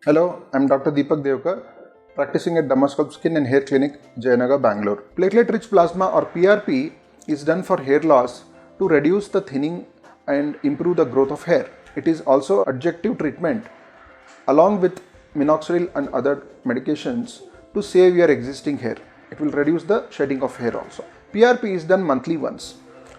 Hello, I'm Dr. Deepak Devakar, practicing at Dermasculpt Skin and Hair Clinic, Jayanagar, Bangalore. Platelet Rich Plasma or PRP is done for hair loss to reduce the thinning and improve the growth of hair. It is also adjunctive treatment along with minoxidil and other medications to save your existing hair. It will reduce the shedding of hair also. PRP is done monthly once.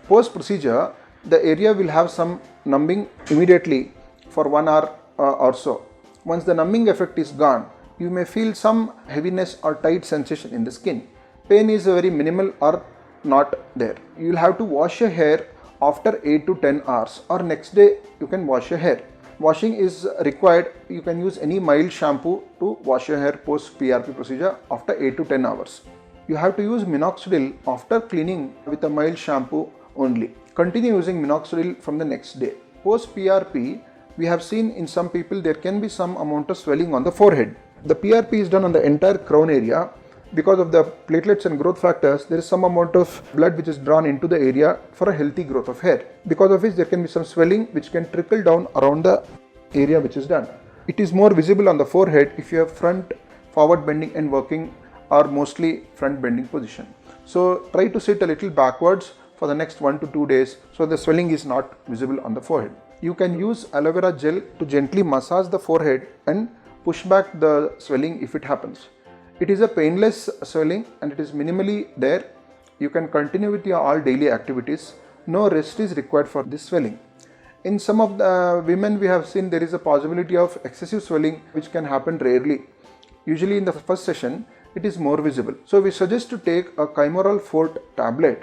Post procedure, the area will have some numbing immediately for 1 hour or so. Once the numbing effect is gone, you may feel some heaviness or tight sensation in the skin. Pain is very minimal or not there. You will have to wash your hair after 8 to 10 hours or next day you can wash your hair. Washing is required. You can use any mild shampoo to wash your hair post PRP procedure after 8 to 10 hours. You have to use minoxidil after cleaning with a mild shampoo only. Continue using minoxidil from the next day. Post PRP, we have seen in some people there can be some amount of swelling on the forehead. The PRP is done on the entire crown area. Because of the platelets and growth factors, there is some amount of blood which is drawn into the area for a healthy growth of hair. Because of which there can be some swelling which can trickle down around the area which is done. It is more visible on the forehead if you have front forward bending and working or mostly front bending position. So try to sit a little backwards for the next 1 to 2 days so the swelling is not visible on the forehead. You can use aloe vera gel to gently massage the forehead and push back the swelling if it happens. It is a painless swelling and it is minimally there. You can continue with your all daily activities. No rest is required for this swelling. In some of the women we have seen there is a possibility of excessive swelling which can happen rarely. Usually in the first session it is more visible. So we suggest to take a Chimeral Fort tablet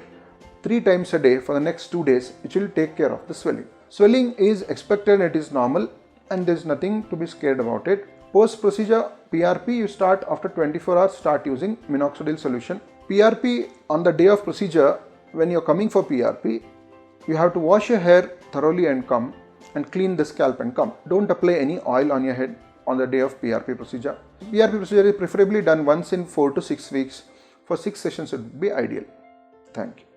3 times a day for the next 2 days, which will take care of the swelling. Swelling is expected, it is normal and there is nothing to be scared about it. Post procedure PRP, you start after 24 hours, start using minoxidil solution. PRP on the day of procedure, when you are coming for PRP, you have to wash your hair thoroughly and come and clean the scalp and come. Don't apply any oil on your head on the day of PRP procedure. PRP procedure is preferably done once in 4 to 6 weeks. For 6 sessions it would be ideal. Thank you.